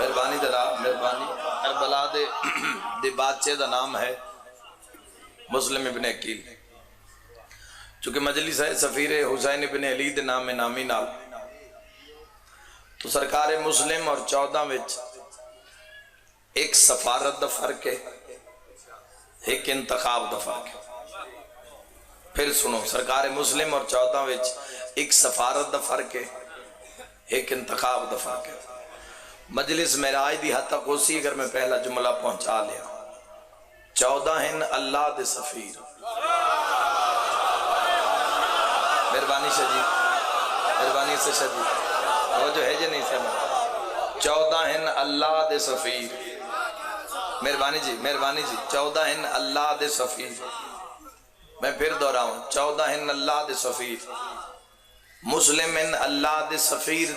مہربانی جناب مہربانی کربلا دے بادشاہ دا نام ہے مسلم ابن عقیل چونکہ مجلس ہے سفیر حسین ابن علی دے نام نامی نال تو سرکار مسلم اور 14 وچ ایک سفارت دا فرق ہے ایک انتخاب دا فرق ہے پھر سنو سرکار مسلم اور 14 وچ ایک سفارت دا فرق ہے ایک انتخاب دا فرق ہے مجلس معراج دی حد تک اسی اگر میں پہلا جملہ پہنچا لیا 14 ہیں اللہ دے سفیر مہربانی شجید مہربانی سے شجید وہ جو ہے جو نہیں سمجھ 14 ہیں اللہ دے سفیر مہربانی جی 14 ہیں اللہ دے سفیر میں پھر دوہراؤں 14 ہیں اللہ دے سفیر مسلم ہیں اللہ دے سفیر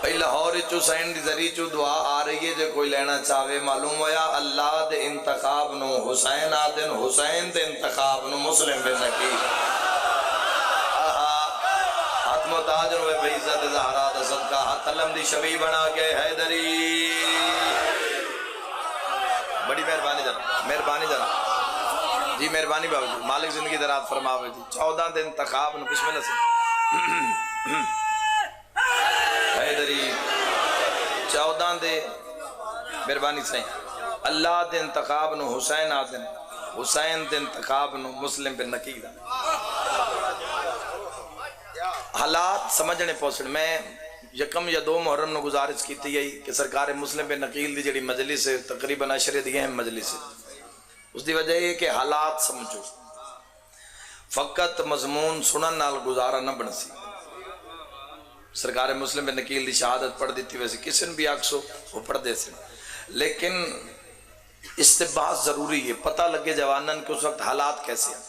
بھئی لاہور حسین دی ذریعے چو دعا آ رہی ہے جو کوئی لینا چاہوے معلوم ہویا اللہ دے انتخاب نو حسین آدن حسین دے انتخاب نو مسلم بن عقیل ہاتھ محتاج روے بھئی عزت زہرا دا صدقہ ہاتھ علم دی شبی بنا کے حیدری بڑی مہربانی جناب جی مہربانی بابا جی مالک زندگی درات فرماوے جی 14 دے انتخاب نو بسم اللہ سے حیدری 14 دے مہربانی سے اللہ دے انتخاب نو حسین آدن حسین دے انتخاب نو مسلم بن عقیل حالات سمجھنے پہنچنے میں یکم یا 2 محرم نو گزارش کیتی گئی کہ سرکار مسلم بن عقیل دی جڑی مجلس ہے تقریباً عشرے دی اہم مجلس ہے اس دی وجہ یہ کہ حالات سمجھو فقط مضمون سنن نال گزارا نہ بن سی سرکار مسلم بن عقیل دی شہادت پڑھ دیتی ویسے کسی نے بھی آکسو وہ پڑھ دے سے لیکن استباس ضروری ہے پتہ لگے جوانن کہ اس وقت حالات کیسے ہیں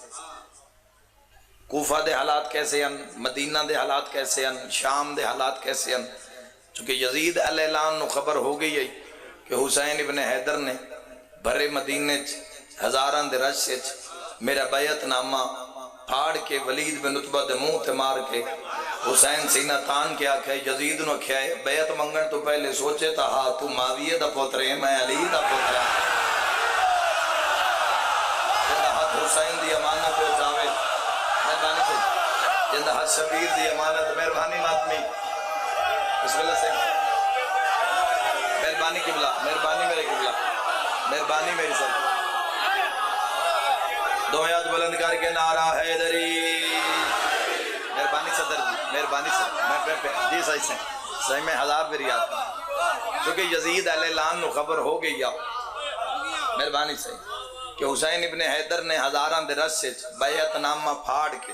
کوفہ دے حالات کیسے ہیں مدینہ دے حالات کیسے ہیں شام دے حالات کیسے ہیں چونکہ یزید علیہ السلام نو خبر ہو گئی ہے کہ حسین ابن حیدر نے بھرے مدینے ہزاران دے رش میرا بیعت نامہ پھاڑ کے ولید بن عتبہ دے منہ تے مار کے حسین سینہ تان کے آکھے یزید نو کھائے بیعت منگن تو پہلے سوچے تا ہاں تو معاویہ دا پوترے میں علی دا پوترے جندہ ہاتھ حسین دی امانت ہو جاوے مہربانی سے جندہ ہاتھ شبیر دی امانت مہربانی ماتمی بسم اللہ سے مہربانی قبلہ مہربانی میرے قبلہ مہربانی میری سب دو یاد بلند کر کے نعرہ حیدری مہربانی صدر جی مہربانی سے جی صحیح میں 1000 پہ یاد کیونکہ یزید علیہ السلام نو خبر ہو گئی یا مہربانی سے کہ حسین ابن حیدر نے ہزاران دے رس سے بیعت نامہ پھاڑ کے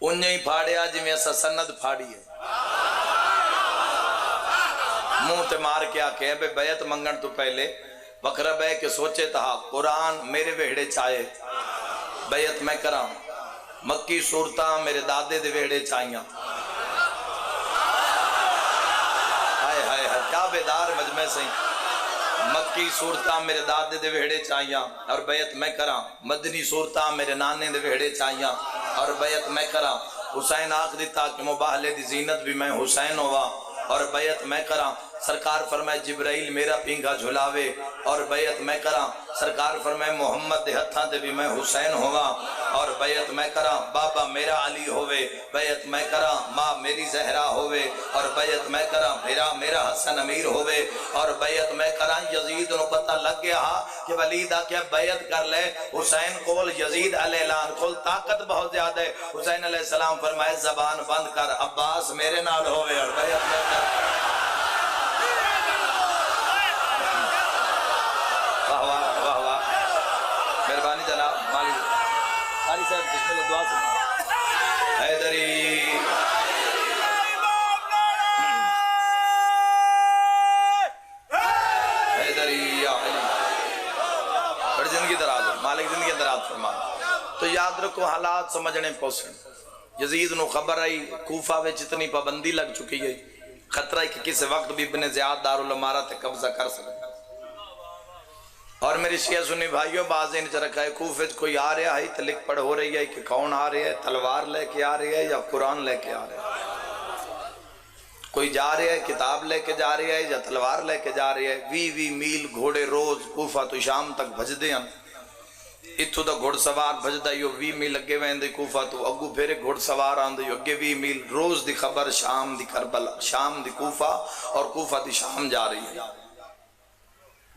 انہیں ہی پھاڑیا جی میں ایسا سند پھاڑی ہے منہ تے مار کے آکے بے بیعت منگن تو پہلے وقرب ہے کہ سوچے تھا قرآن میرے ویڑے چاہے بیعت میں کراں مکی صورتاں میرے دادے دے ویڑے چاہیاں ہائے ہائے ہائے کیا بیدار مجمع سے مکی صورتاں میرے دادے دے ویڑے چاہیاں اور بیعت میں کراں مدنی صورتاں میرے نانے دے ویڑے چاہیاں اور بیعت میں کراں حسین آکھ دیتا کہ مباہلے دی زینت بھی میں حسین ہوا اور بیعت میں کراں سرکار فرمائے جبرائیل میرا پینگا جھلاوے اور بیعت میں کراں سرکار فرمائے محمد دے ہتھاں دے بھی میں حسین ہوا اور بیعت میں کراں بابا میرا علی ہوئے بیعت میں کراں ماں میری زہرا ہوئے اور بیعت میں کراں میرا حسن امیر ہوئے اور بیعت میں کراں یزید نو پتہ لگ گیا کہ ولیدہ کیا بیعت کر لے حسین کول یزید علیہ السلام کول طاقت بہت زیادہ ہے حسین علیہ السلام فرمائے زبان بند کر عباس میرے نال ہوئے اور بیعت میں کر مہربانی جناب مالی ساری صاحب بسم اللہ دعا سے حیدری حیدری یا علی بڑی زندگی دراز مالک زندگی دراز فرما تو یاد رکھو حالات سمجھنے پہنچے یزید نو خبر آئی کوفہ میں جتنی پابندی لگ چکی ہے خطرہ ہے کہ کسی وقت بھی ابن زیاد دارالعمارہ تے قبضہ کر سکتا اور میری شیعہ سنی بھائیوں بازین چ رکھا ہے کوفے کوئی آ رہا ہے تو لکھ پڑھ ہو رہی ہے کہ کون آ رہا ہے، تلوار لے کے آ رہی ہے یا قرآن لے کے آ رہا ہے، کوئی جا رہا ہے کتاب لے کے جا رہا ہے یا تلوار لے کے جا رہا ہے۔ 20 میل گھوڑے روز کوفہ تو شام تک بھجدے ہیں، اتھو دا گھوڑ سوار بھجدہ یو 20 میل لگے ویندے کوفہ تو اگو پھر گھوڑ سوار آندے یو اگے 20 میل، روز دی خبر شام دی کربلا، شام دی کوفہ اور کوفہ دی شام جا رہی ہے۔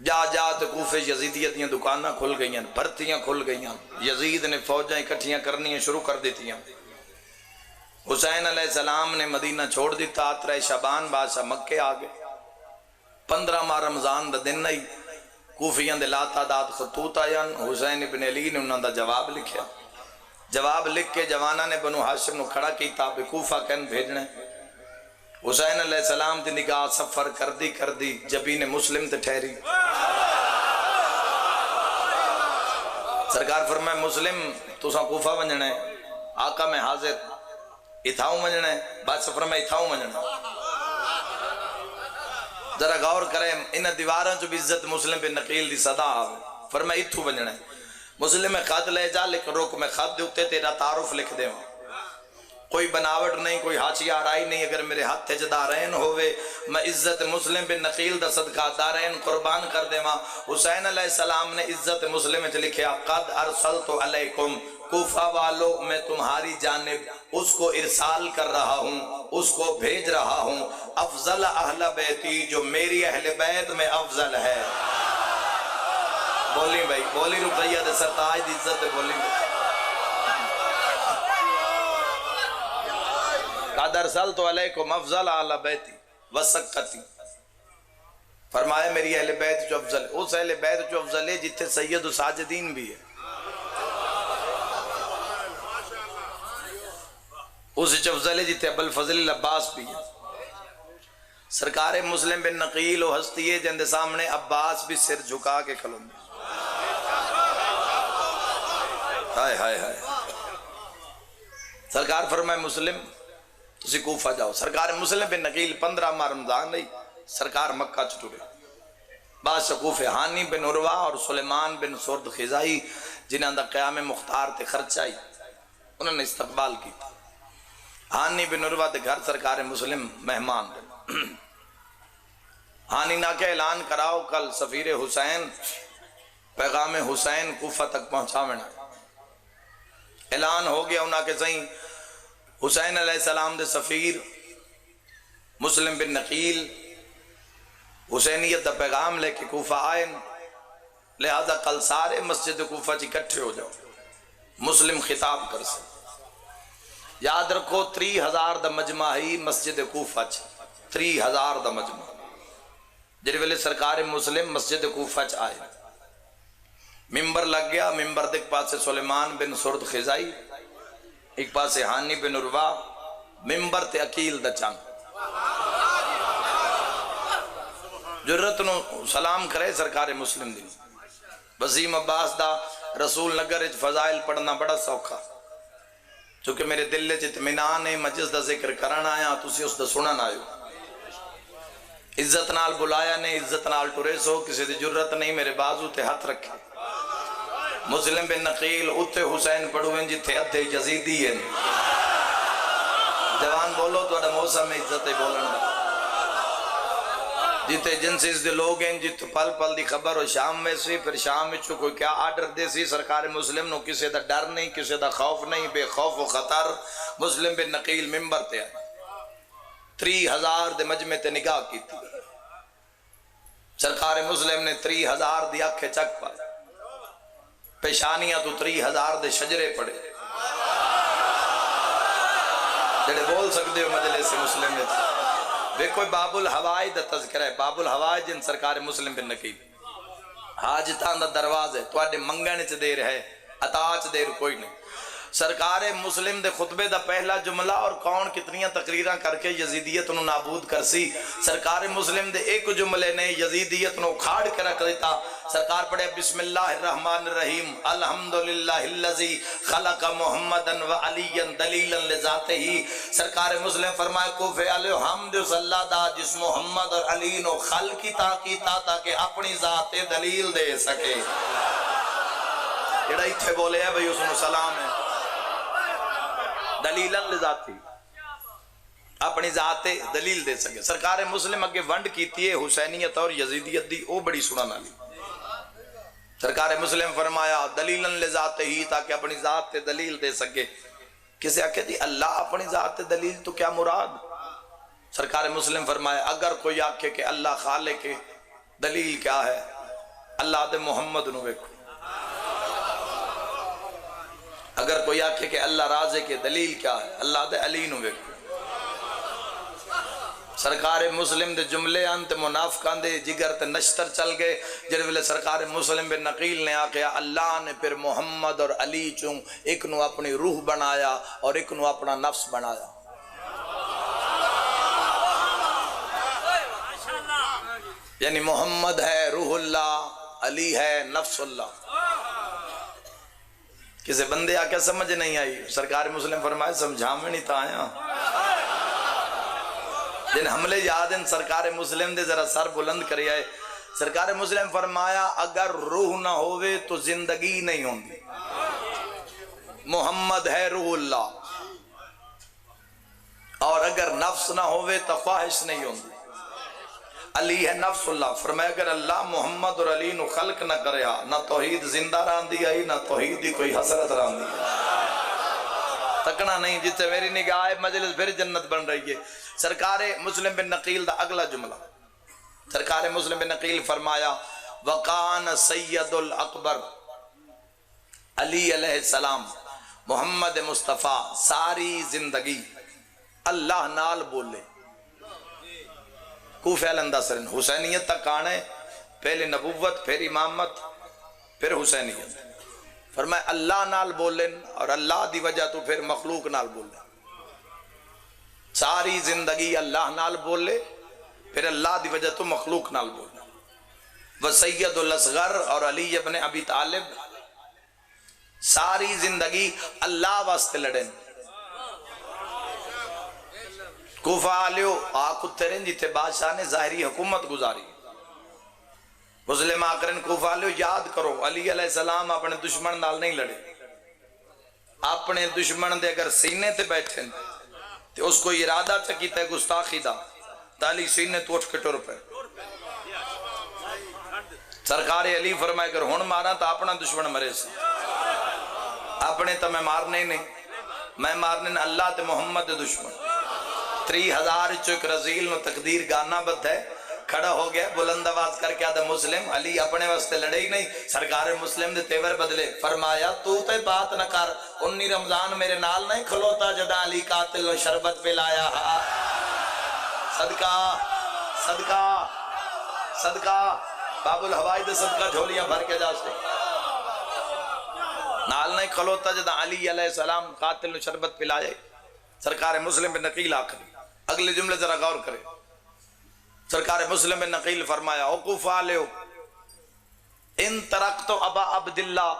جا جا تو کوفے یزیدیت دیاں دکانہ کھل گئی ہیں، بھرتیاں کھل گئی ہیں، یزید نے فوجیں اکٹھیاں کرنی شروع کر دیتی ہیں۔ حسین علیہ السلام نے مدینہ چھوڑ دیتا، 13 شعبان بادشاہ مکے آگے، 15 ماہ رمضان دا دن نہیں، کوفیاں دے لا تعداد خطوط آیاں، حسین ابن علی نے انہوں دا جواب لکھیا، جواب لکھ کے جوانہ نے بنو ہاشم نو کھڑا کیتا بے کوفہ کہن بھیجنے۔ حسین علیہ السلام دی نگاہ سفر کر دی جبین مسلم تے ٹھہری، سرکار فرمائے مسلم تو ساں کوفہ ونجنے، آقا میں حاضر، اتھاؤں ونجنے، بادشاہ فرمائے اتھاؤں ونجنے۔ ذرا غور کریں انہ دیواراں جو بھی عزت مسلم بن نقیل دی صدا آوے، فرمائے اتھو ونجنے، مسلم میں خط لے جا لیکن روک میں خط دیوتے تیرا تعارف لکھ دے ہوں، کوئی بناوٹ نہیں، کوئی حاشی آرائی نہیں، اگر میرے ہاتھ تھے دارین ہوئے میں عزت مسلم بن نقیل دا صدقہ دارین قربان کر دے ماں۔ حسین علیہ السلام نے عزت مسلم سے لکھیا قد ارسلت علیکم، کوفہ والو میں تمہاری جانب اس کو ارسال کر رہا ہوں، اس کو بھیج رہا ہوں، افضل اہل بیتی جو میری اہل بیت میں افضل ہے۔ بولی بھائی، بولی رقیہ دے سرتاج دی عزت دے بولی بھائی، قد ارسلت علیکم افضل اہل بیتی وسکتی، فرمایا میری اہل بیت جو افضل ہے، اس اہل بیت جو افضل ہے جتھے سید و ساجدین بھی ہے، اس افضل ہے جتھے ابو الفضل العباس بھی ہے۔ سرکار مسلم بن نقیل و ہستی ہے جن دے سامنے عباس بھی سر جھکا کے کھلوں گے، ہائے ہائے ہائے۔ سرکار فرمائے مسلم تسی کوفہ جاؤ، سرکار مسلم بن نقیل 15 ماہ رمضان نہیں، سرکار مکہ چٹورے، بادشاہ کوفہ ہانی بن عروہ اور سلیمان بن سرد خزائی جنہاں دا قیام مختار تے خرچائی، انہوں نے استقبال کی۔ ہانی بن عروہ دے گھر سرکار مسلم مہمان دے، ہانی نہ کہ اعلان کراؤ کل سفیر حسین پیغام حسین کوفہ تک پہنچاونا، اعلان ہو گیا انہاں کے صحیح حسین علیہ السلام دے سفیر مسلم بن نقیل حسینیت دا پیغام لے کے کوفہ آئے، لہذا کل سارے مسجد کوفہ چی کٹھے ہو جاؤ، مسلم خطاب کر سے، یاد رکھو 30,000 دا مجمع ہی مسجد کوفہ چی، 30,000 دا مجمع، جنہی ویلے سرکار مسلم مسجد کوفہ چ آئے، ممبر لگ گیا، ممبر دیکھ پاس سلیمان بن سرد خزائی، ایک پاس ہانی بن عروہ، ممبر تے عقیل دا چند، جرت نو سلام کرے سرکار مسلم دی، وسیم عباس دا رسول نگر فضائل پڑھنا بڑا سوکھا، چونکہ میرے دل چ اطمینان ہے مجلس دا ذکر کرنا آیا تسی اس دا سنن آئے، عزت نال بلایا نے، عزت نال ٹرے سو، کسی دی جرت نہیں میرے بازو تے ہاتھ رکھے۔ مسلم بن نقیل اتے حسین پڑھویں جتے ادھے یزیدی ہیں، جوان بولو تو اڈا موسم میں عزت بولنا، جتے جنسیز دے لوگ ہیں جتے پل پل دی خبر ہو شام میں سی، پھر شام میں چھو کوئی کیا آرڈر دے سی، سرکار مسلم نو کسے دا ڈر نہیں، کسے دا خوف نہیں، بے خوف و خطر مسلم بن نقیل ممبر تے آئے، 30,000 دے مجمع تے نگاہ کی تھی، سرکار مسلم نے 30,000 دی آنکھیں چک پائے، پیشانیاں تو 30,000 دے شجرے پڑے، جڑے بول سکتے ہو مجلس مسلم میں تھے، کوئی باب الہوائی دا تذکرہ ہے، باب الہوائی جن سرکار مسلم بن نقیل، حاجتان دا دروازے تو آڈے منگنے چھ دیر ہے، عطا چھ دیر کوئی نہیں، سرکار مسلم دے خطبے دا پہلا جملہ اور کون کتنیاں تقریراں کر کے یزیدیت نو نابود کرسی، سرکار مسلم دے ایک جملے نے یزیدیت نو کھاڑ کے رکھ دیتا۔ سرکار پڑھے بسم اللہ الرحمن الرحیم الحمدللہ الذی خلق محمدا و علیا دلیلا لذاتہ۔ سرکار مسلم فرمائے کوفے علیہ حمد صلی دا جس محمد اور علی نو خلقی تاکیتا تاکہ اپنی ذات دلیل دے سکے۔ جڑا اتھے بولے ہے بھئی اس نو سلام ہے، دلیلا لذاتی، اپنی ذات دلیل دے سکے۔ سرکار مسلم اگے ونڈ کیتی ہے حسینیت اور یزیدیت دی، او بڑی سنانا لی۔ سرکار مسلم فرمایا دلیلا لذاتہ ہی، تاکہ اپنی ذات دلیل دے سکے۔ کسے آکے دی اللہ اپنی ذات دلیل تو کیا مراد؟ سرکار مسلم فرمایا اگر کوئی آکے کہ اللہ خالق ہے دلیل کیا ہے، اللہ دے محمد نو ویکھو۔ اگر کوئی آکھے کہ اللہ رازق کے دلیل کیا ہے، اللہ دے علی نو ویکھو۔ سرکار مسلم دے جملے انت منافقان دے جگر تے نشتر چل گئے، جڑے ویلے سرکار مسلم بن نقیل نے آکھیا اللہ نے پھر محمد اور علی چوں ایک نو اپنی روح بنایا اور ایک نو اپنا نفس بنایا۔ یعنی محمد ہے روح اللہ، علی ہے نفس اللہ۔ کسی بندے آکے سمجھ نہیں آئی، سرکار مسلم فرمائے سمجھا میں نہیں تھا آیا۔ جن حملے یاد ہیں سرکار مسلم دے ذرا سر بلند کری آئے۔ سرکار مسلم فرمایا اگر روح نہ ہوئے تو زندگی نہیں ہوں گی۔ محمد ہے روح اللہ، اور اگر نفس نہ ہوئے تو خواہش نہیں ہوں گی۔ علی ہے نفس اللہ، فرمایا اگر اللہ محمد اور علی نو خلق نہ کریا، نہ توحید زندہ ران دی آئی، نہ توحید دی کوئی حسرت ران دی آئی۔ تکنا نہیں جتے میری نگاہ مجلس پھر جنت بن رہی ہے۔ سرکار مسلم بن نقیل دا اگلا جملہ، سرکار مسلم بن نقیل فرمایا وقان سید الاکبر علی علیہ السلام محمد مصطفیٰ ساری زندگی اللہ نال بولے۔ کوفہ الندہ سرن حسینیت تک آنے، پہلے نبوت پھر امامت پھر حسینیت۔ فرمائے اللہ نال بولن اور اللہ دی وجہ تو پھر مخلوق نال بولن۔ ساری زندگی اللہ نال بولے پھر اللہ دی وجہ تو مخلوق نال بولن۔ وسید الاصغر اور علی ابن ابی طالب ساری زندگی اللہ واسطے لڑیں۔ کوفہ آلیو آکو ترین جیتے بادشاہ نے ظاہری حکومت گزاری۔ مسلم آکرین کوفہ آلیو یاد کرو علی علیہ السلام اپنے دشمن نال نہیں لڑے۔ اپنے دشمن دے اگر سینے تے بیٹھیں تو اس کو ارادہ چکیتا ہے گستاخی دا، تالی سینے تو اٹھ کے ٹر پہ۔ سرکار علی فرمائے اگر ہون مارا تو اپنا دشمن مرے سے، اپنے تو میں مارنے نہیں، میں مارنے اللہ تے محمد دے دشمن۔ 3000 چک رزیل نو تقدیر گانا بد ہے، کھڑا ہو گیا بلند آواز کر کے آدھا مسلم علی اپنے واسطے لڑے ہی نہیں۔ سرکار مسلم دے تیور بدلے، فرمایا تو تے بات نہ کر، 19 رمضان میرے نال نہیں کھلوتا جدا علی قاتل نو شربت پلایا۔ صدقہ صدقہ صدقہ باب الہوائی دے صدقہ جھولیاں بھر کے جا سے نال نہیں کھلوتا جدا علی علیہ السلام قاتل نو شربت پلائے۔ سرکار مسلم بن نقیل آخری اگلے جملے ذرا غور کرے۔ سرکار مسلم بن نقیل فرمایا وقوف علیہ ان ترکت ابا عبداللہ،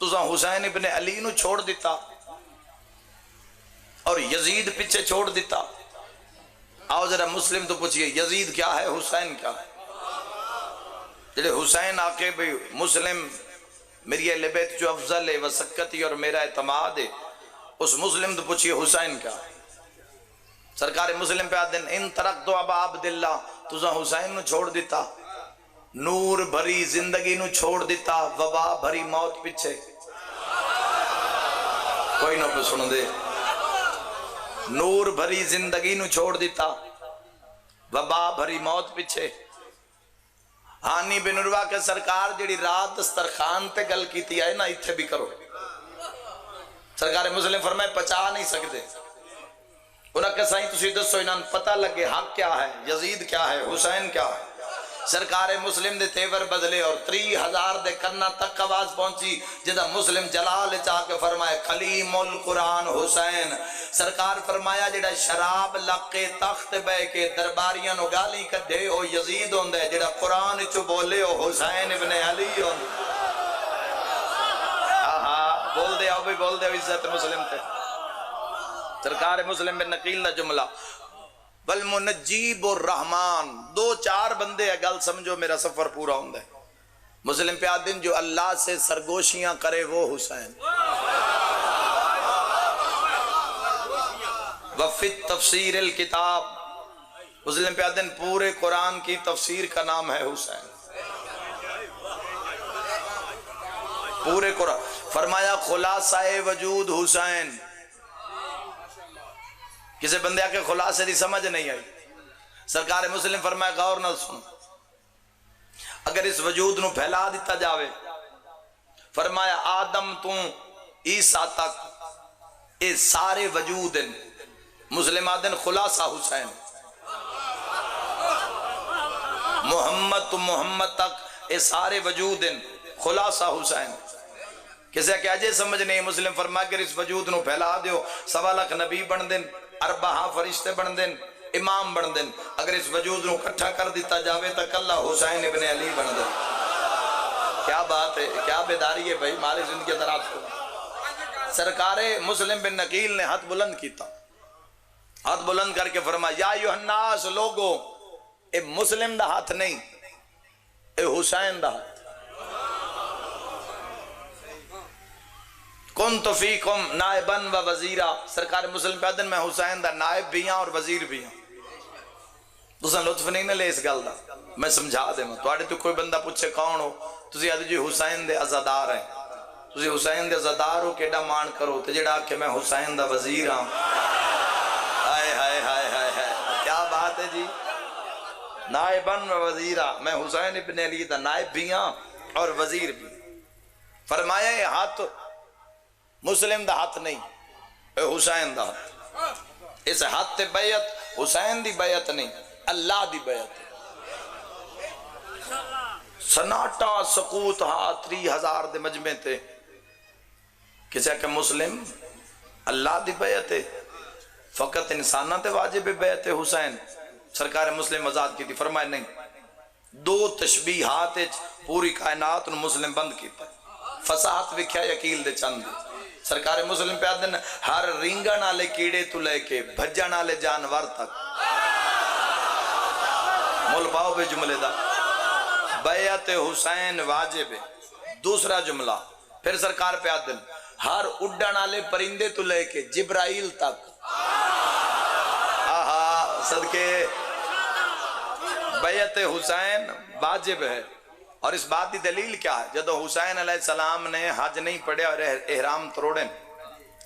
تُسا حسین ابن علی نو چھوڑ دیتا اور یزید پیچھے چھوڑ دیتا۔ آؤ ذرا مسلم تو پوچھئے یزید کیا ہے حسین کیا ہے؟ جلے حسین آکے بھی مسلم میری اہل بیت جو افضل ہے وسکتی اور میرا اعتماد ہے، اس مسلم تو پوچھئے حسین کیا ہے؟ سرکار مسلم پہ آدھیں ان ترکت ابا عبداللہ، تُسا حسین نو چھوڑ دیتا، نور بھری زندگی نو چھوڑ دیتا، وبا بھری موت پیچھے۔ کوئی نہ پہ سن دے، نور بھری زندگی نو چھوڑ دیتا، وبا بھری موت پیچھے۔ ہانی بن عروہ کے سرکار جڑی رات دسترخوان تے گل کیتی آئے نا اتھے بھی کرو۔ سرکار مسلم فرمائے پچا نہیں سکتے۔ انہاں کہ سائیں تسی دسو انہاں پتہ لگے حق کیا ہے، یزید کیا ہے، حسین کیا ہے۔ سرکار مسلم دے تیور بدلے اور 30,000 دے کرنا تک آواز پہنچی جدہ مسلم جلال چاہ کے فرمائے کلیم القرآن حسین. سرکار فرمایا جڑا شراب لقے تخت بے کے درباریاں نو گالی کدھے او یزید ہوندے جڑا قرآن چو بولے او حسین ابن علی ہوندے. بول دے آؤ بھی بول دے عزت مسلم تے. سرکار مسلم بن نقیل دا جملہ والمنجیب الرحمن. 2-4 بندے گل سمجھو میرا سفر پورا ہوندہ ہے. مسلم پہ آدن جو اللہ سے سرگوشیاں کرے وہ حسین. وفی تفسیر الکتاب. مسلم پہ آدن پورے قرآن کی تفسیر کا نام ہے حسین. پورے قرآن فرمایا خلاصہ وجود حسین. کسی بندے آکے خلاصے دی سمجھ نہیں آئی. سرکار مسلم فرمایا غور نہ سن. اگر اس وجود نو پھیلا دیتا جاوے فرمایا آدم تو عیسیٰ تک اے سارے وجود ہیں. مسلم آدن خلاصہ حسین. محمد تو محمد تک اے سارے وجود ہیں خلاصہ حسین. کسی کہ اجے سمجھ نہیں. مسلم فرمایا اگر اس وجود نو پھیلا دیو 1.25 لاکھ نبی بن دیں 40 فرشتے بن دیں امام بن دیں. اگر اس وجود نو کٹھا کر دیتا جاوے تک اللہ حسین ابن علی بن دیں. کیا بات ہے, کیا بیداری ہے بھائی مالے زندگی درات کو. سرکار مسلم بن نقیل نے ہاتھ بلند کیتا. ہاتھ بلند کر کے فرمایا یا ایھا الناس لوگو اے مسلم دا ہاتھ نہیں اے حسین دا ہاتھ. کنت فیکم نائبا و وزیرا. سرکار مسلم پہ آدن میں حسین دا نائب بھی ہاں اور وزیر بھی ہاں. دوسرا لطف نہیں نہ لے اس گل دا میں سمجھا دے میں. تو آڑے تو کوئی بندہ پوچھے کون ہو تسی آدھے جی حسین دے عزادار ہیں. تسی حسین دے عزادار ہو کیڑا مان کرو تے جڑا کہ میں حسین دا وزیر ہاں. ہائے ہائے ہائے ہائے ہائے کیا بات ہے جی. نائبا و وزیرا. میں حسین ابن علی دا نائب بھی ہاں اور وزیر بھی. فرمایا یہ ہاتھ مسلم دا ہاتھ نہیں اے حسین دا ہاتھ. اس ہاتھ تے بیعت حسین دی بیعت نہیں اللہ دی بیعت. سناٹا سکوت ہاتھ 30,000 دے مجمع تے کسے کہ مسلم اللہ دی بیعت ہے فقط انسانہ تے واجب بیعت حسین. سرکار مسلم آزاد کی تھی. فرمائے نہیں 2 تشبیہات پوری کائنات ان مسلم بند کیتا. فساحت وکھیا یقیل دے چند. سرکار مسلم پہ آدھن ہر رینگن آلے کیڑے تو لے کے بھجن آلے جانور تک مول پاؤ بے جملے دا بیعت حسین واجب ہے. دوسرا جملہ پھر سرکار پہ آدھن ہر اڈن آلے پرندے تو لے کے جبرائیل تک آہا صدقے بیعت حسین واجب ہے. اور اس بات کی دلیل کیا ہے؟ جب حسین علیہ السلام نے حج نہیں پڑھیا اور احرام تروڑے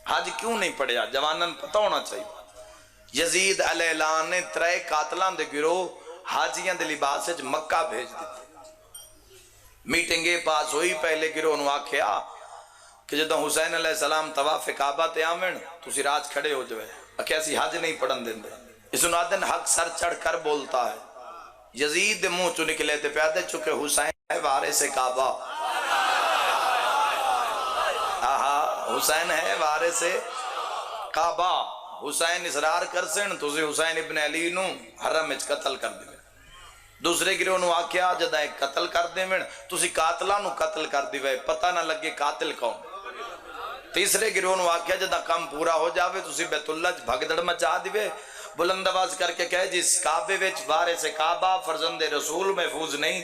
حج کیوں نہیں پڑھیا جوانن پتہ ہونا چاہیے. یزید علیہ السلام نے 3 قاتلان دے گروہ حاجیاں دے لباس سے مکہ بھیج دیتے. میٹنگے پاس ہوئی پہلے گروہ نو آکھیا کہ جب حسین علیہ السلام طواف کعبہ تے آمن تو اسی راج کھڑے ہو جائے کہ ایسی حج نہیں پڑھن دیں دے. اس نادن حق سر چڑھ کر بولتا ہے. یزید دے منہ چو نکلے تے پیادے چکے حسین ہے وارث کعبہ. حسین ہے وارث کعبہ. حسین اصرار کر سن تو حسین ابن علی نو حرم وچ قتل کر دے. دوسرے گروہ نو آکھیا جدا ایک قتل کر دے من تسی قاتلاں نو قتل کر دیوے پتہ نہ لگے قاتل کون. تیسرے گروہ نو آکھیا جدا کم پورا ہو جاوے تسی بیت اللہ بھگدڑ مچا دیوے. بلند آواز کر کے کہے جس کعبے وچ وارث کعبہ فرزند رسول محفوظ نہیں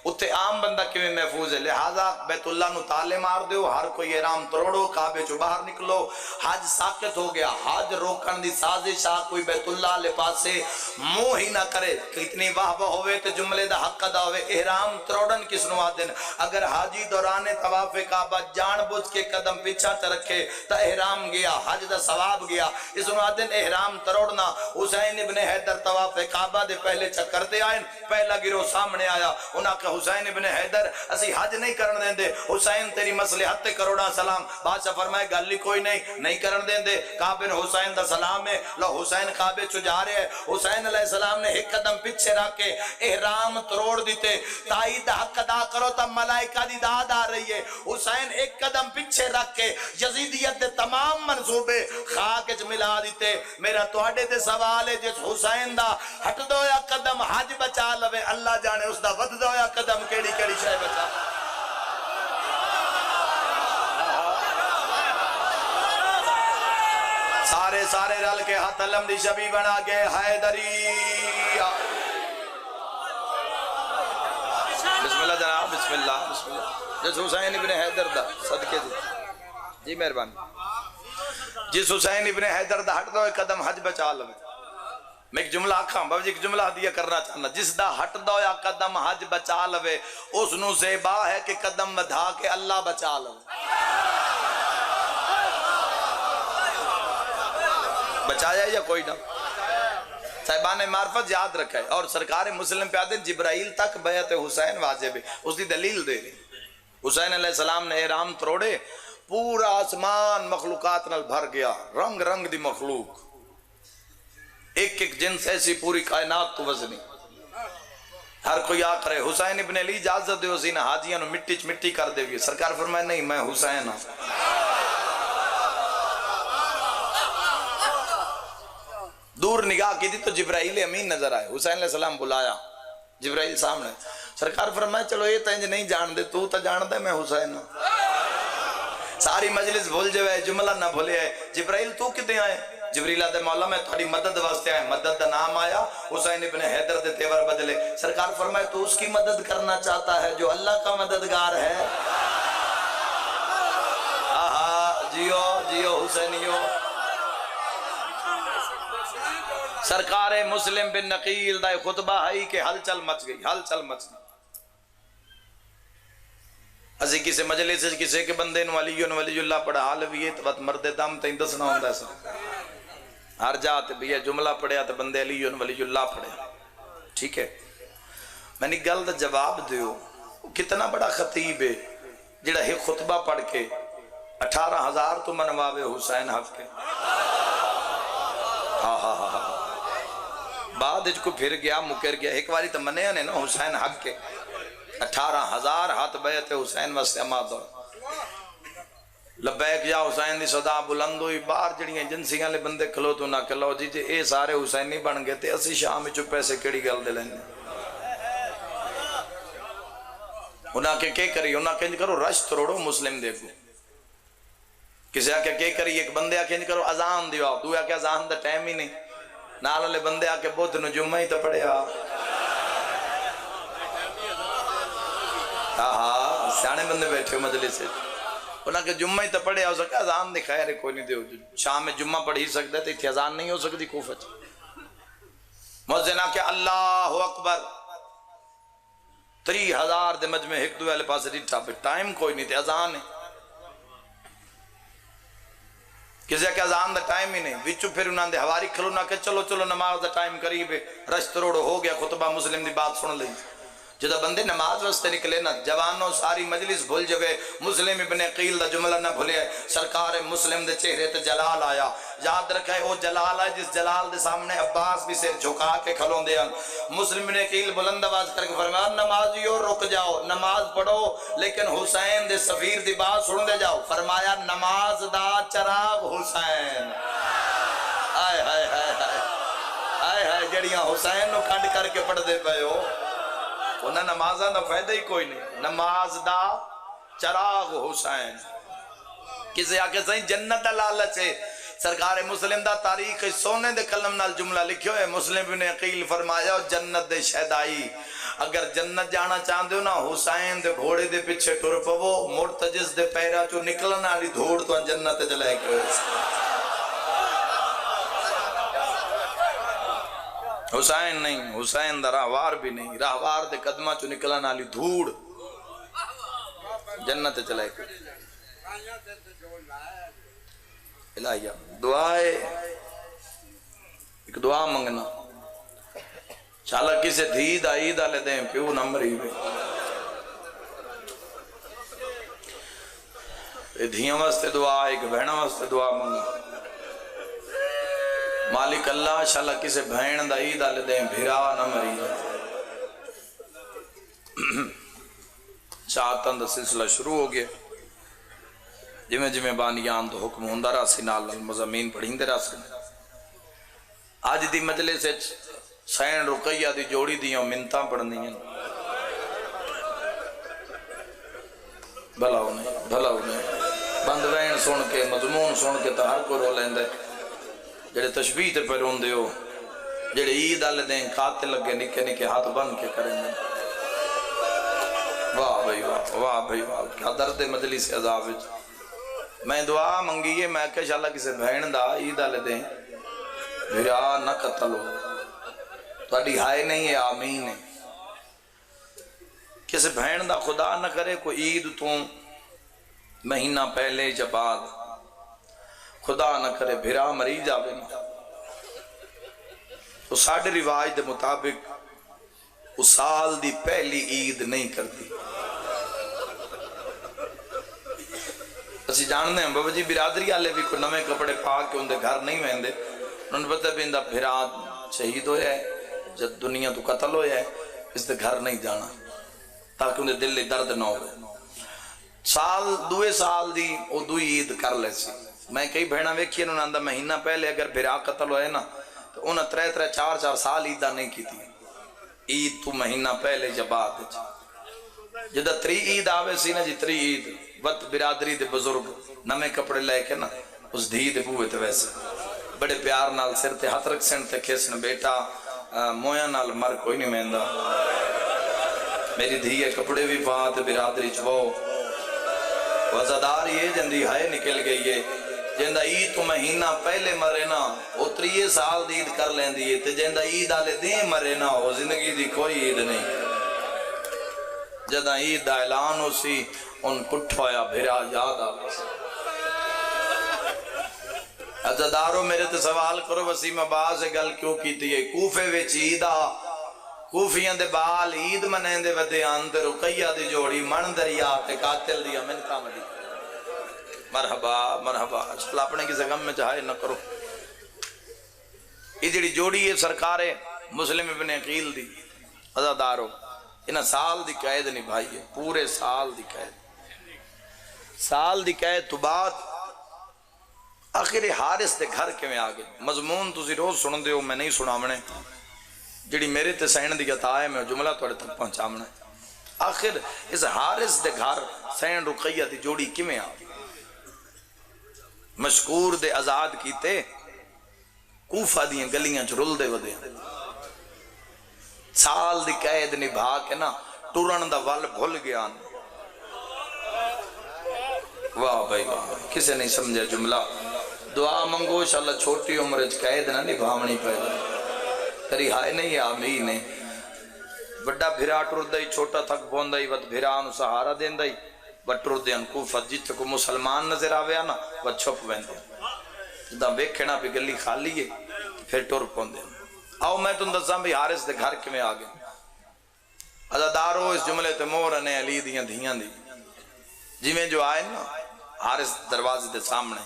اتھے عام بندہ کیویں محفوظ ہے. لہذا بیت اللہ نو تالے مار دیو ہر کوئی احرام تروڑو کعبے چو باہر نکلو. حج ساقط ہو گیا. حج روکن دی سازش آ کوئی بیت اللہ لے پاسے منہ ہی نہ کرے. کتنی واہ واہ ہوئے تے جملے دا حق ادا ہوئے. احرام تروڑن کس نو آدن اگر حاجی دوران طواف کعبہ جان بوجھ کے قدم پیچھا تے رکھے تا احرام گیا حج دا ثواب گیا. اس نو آدن احرام تروڑنا. حسین ابن حیدر طواف کعبہ دے پہلے چکر دے آئیں. پہلا گروہ سامنے آیا انہاں کہ حسین ابن حیدر اسی حج نہیں کرن دیں دے، حسین تیری مصلحت تے کروڑا سلام۔ بادشاہ فرمائے گل ہی کوئی نہیں کرن دیں دے، کعبہ بن حسین دا سلام ہے، لو حسین کعبے چ جا رہے ہیں، حسین علیہ السلام نے ایک قدم پیچھے رکھ کے احرام تروڑ دیتے، تائید حق ادا کرو تا ملائکہ دی داد آ رہی ہے۔ حسین ایک قدم پیچھے رکھ کے یزیدیت دے تمام منصوبے خاک اچ ملا دیتے۔ میرا تواڈے تے سوال ہے، جس حسین دا ہٹ دو یا قدم حج بچا لوے، اللہ جانے اس دا ود دو یا قدم کیڑی کیڑی شے بچا۔ سارے رل کے ہاتھ علم دی شبی بنا کے حیدری۔ بسم اللہ جناب، بسم اللہ بسم اللہ۔ جس حسین ابن حیدر دا صدقے جی مہربانی، جس حسین ابن حیدر دا ہٹ دو ایک قدم حج بچا لوے۔ میں ایک جملہ آکھاں بابا جی، ایک جملہ دیا کرنا چاہنا، جس دا ہٹ دو یا قدم حج بچا لوے، اس نو زیبا ہے کہ قدم بدھا کے اللہ بچا لوے۔ بچایا یا کوئی نہ؟ صاحبان معرفت یاد رکھا ہے، اور سرکار مسلم پہ آتے جبرائیل تک بیعت حسین واجب ہے، اس دی دلیل دے رہی۔ حسین علیہ السلام نے احرام تروڑے، پورا آسمان مخلوقات نال بھر گیا، رنگ رنگ دی مخلوق، ایک ایک جنس ایسی پوری کائنات تو وزنی، ہر کوئی آ کرے حسین ابن علی اجازت دے حسین حاجیاں نو مٹی کر دے گی۔ سرکار فرمائے نہیں، میں حسین ہوں۔ دور نگاہ کی تھی تو جبرائیل امین نظر آئے، حسین علیہ السلام بلایا، جبرائیل سامنے، سرکار فرمائے چلو یہ تنج نہیں جان دے، تو تا جان دے میں حسین ہوں۔ ساری مجلس بھول جائے، جملہ نہ بھولے آئے، جبرائیل تو کتے آئے؟ جبریل آدھے مولا میں تھوڑی مدد واسطے آئے، مدد دا نام آیا، حسین ابن حیدر دے تیور بدلے۔ سرکار فرمائے تو اس کی مدد کرنا چاہتا ہے جو اللہ کا مددگار ہے؟ آہا جیو جیو حسینیو۔ سرکار مسلم بن نقیل دا خطبہ ہے کہ ہلچل مچ گئی، ہلچل مچ گئی۔ اسی کسی مجلس سے کسی کے بندے نو ولی اللہ پڑھا حال بھی ہے تو بات مرد دم تین دسنا ہوں دا سا، ہر جاتے بھی ہے جملہ پڑھیا تو بندے ولی اللہ پڑھیا، ٹھیک ہے؟ میں نے گل دا جواب دیو، کتنا بڑا خطیب ہے جڑا ایک خطبہ پڑھ کے 18,000 تو منواوے حسین حق کے۔ بعد اچھ کو پھر گیا مکر گیا، ایک باری تو منیا نے نا حسین حق کے، 18,000 ہاتھ بیعت حسین واسطے آمادہ، لبیک یا حسین دی صدا بلند ہوئی، باہر جڑیاں جنسیاں لے بندے کھلو تو نہ کھلو جی جی اے سارے حسین نہیں بن گئے تھے، اسی شام چو پیسے کیڑی گل دے لینے۔ انہاں کے کری، انہاں کے کرو رش تروڑو مسلم دیکھو، کسی آکے کے کری، ایک بندے آکے کرو اذان دیو، دو آکے اذان دا ٹائم ہی نہیں، نال والے بندے آکے بدھ نو جمعہ ہی تو پڑھے آ۔ ہاں سیانے بندے بیٹھے ہو مجلس سے، انہاں کے جمعہ ہی تو پڑھے آ، سکتا اذان دی خیر کوئی نہیں دیو، شام میں جمعہ پڑھ ہی سکتا ہے، تو اذان نہیں ہو سکتی کوفت۔ مؤذن آکے اللہ اکبر، 30,000 دے مجمع ایک دو والے پاس ریٹھا پہ، ٹائم کوئی نہیں تھے، اذان ہے، کسی کہ اذان دا ٹائم ہی نہیں، وچو پھر انہاں دے ہواری کھلو نہ کہ چلو چلو نماز دا ٹائم قریب ہے، رشت روڑو ہو گیا، خطبہ مسلم دی بات سن لئی، جدہ بندے نماز واسطے نکلے نا، جوانوں ساری مجلس بھول جوے، مسلم ابن عقیل دا جملہ نہ بھولے، سرکار مسلم دے چہرے تے جلال آیا، یاد رکھے وہ جلال ہے جس جلال دے سامنے عباس بھی سر جھکا کے کھلوں دے ہیں۔ مسلم ابن عقیل بلند آواز کر کے فرمایا نمازیو رک جاؤ، نماز پڑھو لیکن حسین دے سفیر دی بات سن دے جاؤ، فرمایا نماز دا چراغ حسین، آئے ہائے ہائے ہائے آئے ہائے جڑیاں حسین نو کھنڈ کر کے پڑھ دے پئے ہو، انہاں نمازاں دا فائدہ ہی کوئی نہیں، نماز دا چراغ حسین۔ کسی آکے صحیح جنت دا لالچ ہے، سرکار مسلم دا تاریخ سونے دے قلم نال جملہ لکھیو ہے، مسلم بن عقیل فرمایا جنت دے شہدائی، اگر جنت جانا چاہتے ہو نا حسین دے گھوڑے دے پیچھے ٹر پو، مرتجز دے پیرا چو نکلنا علی دھوڑ تو جنت جلائے گئے۔ حسین نہیں، حسین دا راہوار بھی نہیں، راہوار دے قدمہ چو نکلنا علی دھوڑ جنت چلائے گئے۔ الہیہ دعائے ایک دعا منگنا، چالا کسے دھید آئید آلے دیں پیو نمبر ہی بھی دھیاں واسطے دعا، ایک بہنوں واسطے دعا منگو۔ مالک اللہ شاءاللہ کسے بہن دا عید آلے دیں بھیرا نہ مری چاہتاں دا سلسلہ شروع ہو گیا، جمیں جمیں بانیان تو حکم ہوندہ راسی نال مضامین پڑھیں دے راسی۔ آج دی مجلس سین رقیہ دی جوڑی دیوں منتاں پڑھنی ہیں، بھلا انہیں بند وین سن کے مضمون سن کے تو ہر کو رو لیندے، جڑے تشبیح تے پر ہوندے ہو، جڑے عید آلے دیں کھاتے لگے نکے نکے ہاتھ بن کے کریں دیں۔ واہ بھائی واہ، واہ بھائی واہ، کیا درد مجلس عذاب۔ میں دعا منگیے، میں کہ انشاءاللہ کسے بہن دا عید آلے دیں بھرا نہ قتل ہو، تھوڑی ہائے نہیں ہے آمین ہے۔ کسے بہن دا خدا نہ کرے کوئی عید تو مہینہ پہلے یا بعد، خدا نہ کرے بھرا مری جاوے نا، تو ساڑھے رواج دے مطابق اس سال دی پہلی عید نہیں کرتی۔ اسی جاننے ہیں بابا جی برادری آلے بھی کوئی نمے کپڑے پاک کے ان دے گھر نہیں ویندے، انہوں نے پتہ بھی اندہ بھرا شہید ہویا ہے جب دنیا تو قتل ہویا ہے، اس دے گھر نہیں جانا تاکہ انہیں دل درد نہ ہوئے۔ سال دوے سال دی او دوئی عید کر لے سی۔ میں کئی بہنہ ویکھی انہوں نے اندہ مہینہ پہلے اگر بھرا قتل ہوئے نا تو انہوں نے 3-4 سال عیدہ نہیں کی تھی، عید تو مہینہ پہلے یا بعد جدہ 3 عید آوے سی نا جی 3 عید وقت برادری دے بزرگ نمے کپڑے لے کے نا اس دھی دے بوئے تے ویسے بڑے پیار نال سر تے ہاتھ رکھ سن تے کھیسن بیٹا مویا نال مر کوئی نہیں مہندہ، میری دھیے کپڑے بھی پا تے برادری چوو وزادار یہ جندی ہائے نکل گئی ہے، جندہ عید تو مہینہ پہلے مرے نا وہ 3 سال عید کر لیں دیئے تے جندہ عید آلے دیں مرے نا وہ زندگی دی کوئی عید نہیں۔ جدہ عید دا اعلان ہو سی ان پٹھویا بھرا یاد آگا سی۔ عزدارو میرے تے سوال کرو وسیم عباس گل کیوں کی تیئے کوفے ویچ عیدہ کوفیاں دے بال عید منیں دے ودے آندے رقیہ دی جوڑی من دریا تے قاتل دیا من کامدی۔ مرحبا مرحبا، چلا اپنے کسی غم میں چاہے نہ کرو۔ یہ جڑی جوڑی ہے سرکار مسلم ابن عقیل دی عزدارو انہاں سال دی قید نہیں بھائی ہے، پورے سال دی قید، سال دی قید تو بعد آخر حارث دے گھر کے میں آگئے۔ مضمون تسی روز سن دے ہو، میں نہیں سنا منے جڑی میرے تے سین دی عطا ہے میں جملہ توڑے تک پہنچا منے۔ آخر اس حارث دے گھر سین رقیہ دی جوڑی کی میں آگئے، مشکور دے آزاد کیتے کوفہ دیاں گلیاں چرل دے ودے سال دی قید نبھا کے نا ٹورن دا وال بھول گیا۔ واہ بھائی واہ، کسے نہیں سمجھے جملہ؟ دعا منگو انشاءاللہ چھوٹی عمرچ قید نہ نبھاونی پیدا تری ہائے نہیں آمین نے۔ بڑا بھرا ٹر دائی چھوٹا تھک بوندائی وقت بھرا انو سہارا دین دائی وقت ٹر دین کوفہ جت کو مسلمان نظر آویا نا وقت چھپ ویندے جدہ بیکھنا پہ گلی خالی ہے پھر ٹر پوندے۔ آؤ میں تم دساں بھی حارث دے گھر کے میں آگے عزادارو اس جملے تے مورنے علی دیاں دھیاں دی جی میں جو آئے نا حارث دروازے دے سامنے،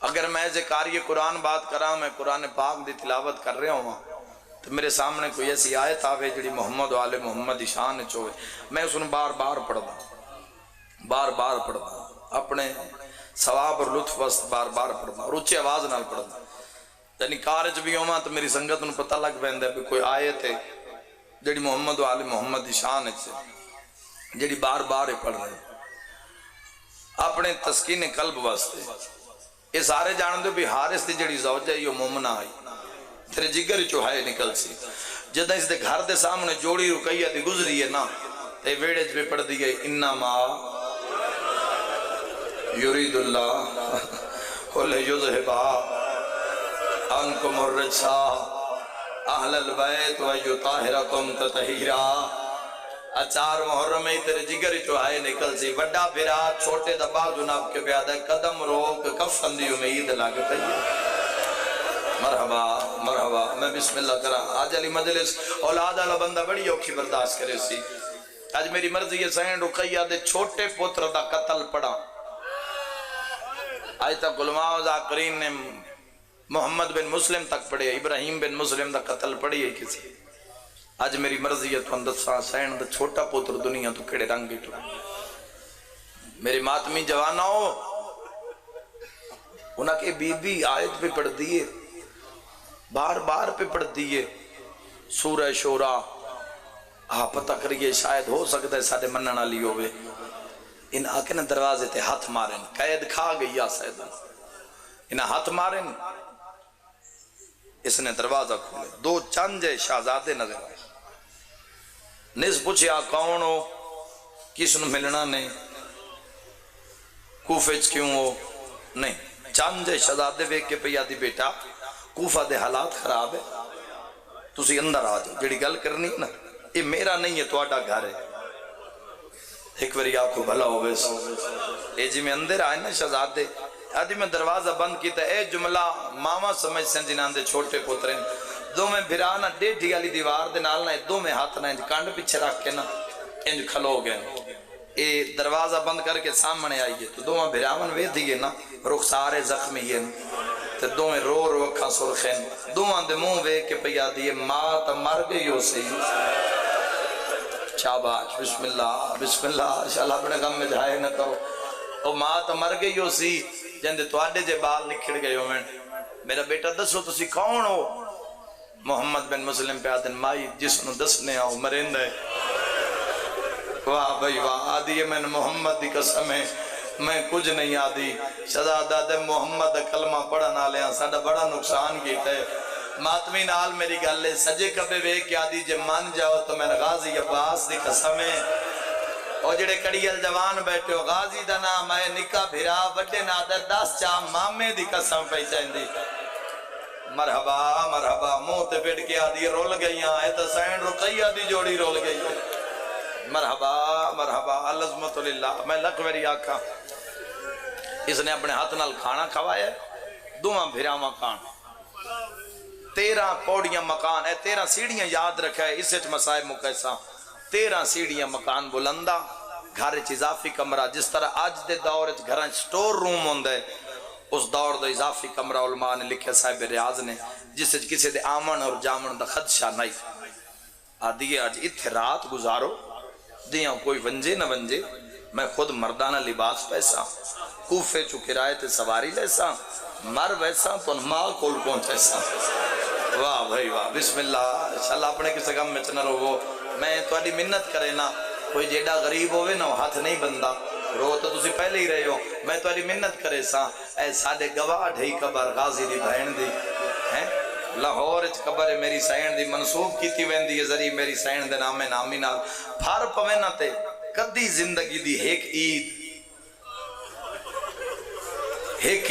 اگر میں سے کاری قرآن بات کراں میں قرآن پاک دی تلاوت کر رہا ہوں تو میرے سامنے کوئی ایسی آیت آوے جڑی محمد و آل محمد شان چوئے میں اس انہوں بار بار پڑھتا اپنے ثواب اور لطف وست بار بار پڑھتا اور اچھی آواز نال پڑھتا، یعنی کارج بھی ہوما تو میری سنگت انہوں پتہ لگ بہن دے کوئی آیت ہے جڑی محمد و آل محمد شان سے جڑی بار بار پڑھ رہے اپنے تسکین قلب واسطے۔ یہ سارے جان دو بھی حارث دی جڑی زوجہ یہ مومنہ آئی تیرے جگر چوہائے نکل سی جدہ اس دے گھر دے سامنے جوڑی رقیہ دی گزری ہے نا تے ویڑج پہ پڑھ دی گئی انما یرید اللہ وَلَيُذْهِبَا عَنْكُمُ الرِّجْسَ اہل البیت وَيُطَاہِرَكُمْ تَطْہِیرًا۔ اچار محرم ہی تیرے جگر چوہائے نکل سی وڈا بھرا چھوٹے دبا جناب کے بیادہ قدم روک کفن دی امید لاگتا ہے۔ مرحبا مرحبا، میں بسم اللہ کرا آج علی مجلس اولاد علا بندہ بڑی اوکھی برداشت کرے سی۔ آج میری مرضی یہ سین رقیہ دے چھوٹے پتر دا قتل پڑا آج تک علماء و ذاکرین نے محمد بن مسلم تک پڑھے، ابراہیم بن مسلم دا قتل پڑھی ہے کسی. آج میری مرضی ہے تو اندسا سین دا چھوٹا پوتر دنیا تو کڑے رنگ گیٹو. میری ماتمی جوانا ہو انہاں کے بی بی آیت پہ پڑھ دیئے، بار بار پہ پڑھ دیئے سورہ شورا. پتہ کریے شاید ہو سکتا ہے ساڑھے مننا لی ہوئے. ان آکے نا دروازے تے ہاتھ مارن، قید کھا گئی سیدہ، انہاں ہاتھ مارن. اس نے دروازہ کھولے، دو چانجے شہزادے نظر آئے. نس پوچھیا کون ہو، کس نے ملنا نہیں، کوفے کیوں ہو؟ نہیں. چانجے شہزادے ویک کے پہ یادی بیٹا کوفہ دے حالات خراب ہے، تسی اندر آ جاؤ، جڑی گل کرنی نا یہ میرا نہیں ہے تواڈا گھر ہے. ایک باری آپ کو بھلا ہوئے سو اے جی میں اندر آئے نا شہزادے آدھی میں دروازہ بند کیتا اے جملہ ماما سمجھ سن جنہاں دے چھوٹے پوترین دو میں بھرانا ڈیڑھی والی دیوار دے نال نہ دو میں ہاتھ نہ انج کانڈ پیچھے رکھ کے نا انج کھلو گئے. اے دروازہ بند کر کے سامنے آئیے تو دو میں بھراون وے دیئے نا رخسارے زخمی ہیں تو دو میں رو رو اکھاں سرخین دو میں دے منہ وے کے پیا دیئے مات مر گئی ہو سی. شاباش بسم اللہ بسم اللہ انشاءاللہ اپنے غم میں جائے نہ کرو. او مات مر گئی ہو سی جندے تو آڈے جے بال نکھڑ گئے ہو. میں میرا بیٹا دسو تسی کون ہو؟ محمد بن مسلم پہ آدن مائی جس نو دسنے آؤ مرند ہے. واہ بھائی واہ آدھی ہے میں محمد دی قسم ہے میں کچھ نہیں آدھی. شہزادہ دے محمد کلمہ پڑھنا لیا ساڑھا بڑا نقصان کیتا ہے. ماتمی نال میری گل ہے سجے کبے وے کیا دی جے مان جاؤ تو میں غازی عباس دی قسم ہے. اور جڑے کڑیل جوان بیٹھے ہو غازی دا نام میں نکا بھرا وڈے نادر 10 چاہ مامے دی قسم پہچان دی. مرحبا مرحبا منہ تے بیٹھ کے آدھی رول گئی ہیں اے تو سین رقیہ دی جوڑی رول گئی ہے. مرحبا مرحبا العظمت للہ. میں لکھ میری آکھا اس نے اپنے ہاتھ نال کھانا کھوایا دوہاں بھراواں کھان 13 پوڑیاں مکان ہے 13 سیڑھیاں یاد رکھا ہے اس مسائب مقیسہ 13 سیڑھیاں مکان بلندہ گھر اضافی کمرہ جس طرح آج دے دور گھران سٹور روم ہوندہ ہے اس دور دا اضافی کمرہ علماء نے لکھے صاحب ریاض نے جس سے کسی دے آمن اور جامن دا خدشہ نہیں. آدھیے آج اتھے رات گزارو دیاں کوئی ونجے نہ ونجے میں خود مردانہ لباس پیسا کوفے چو کرائے تے سواری لیسا مر ویسا تو ماں کول پہنچیسا. واہ بھائی واہ بسم اللہ انشاءاللہ اپنے کسی غم میں چنہ رہو. میں تو اڈی منت کرے نا کوئی جیڑا غریب ہوئے نا ہاتھ نہیں بندہ رو تو تسی پہلے ہی رہے ہو. میں تو اڈی منت کرے سا اے ساڑے گواہ ڈھئی قبر غازی دی بہن دی لاہور اچ قبر میری سین دی منصوب کیتی ویندی ہے ذریعہ میری سین دے نام نامی نال پھار پوینا تے کدی زندگی دی ایک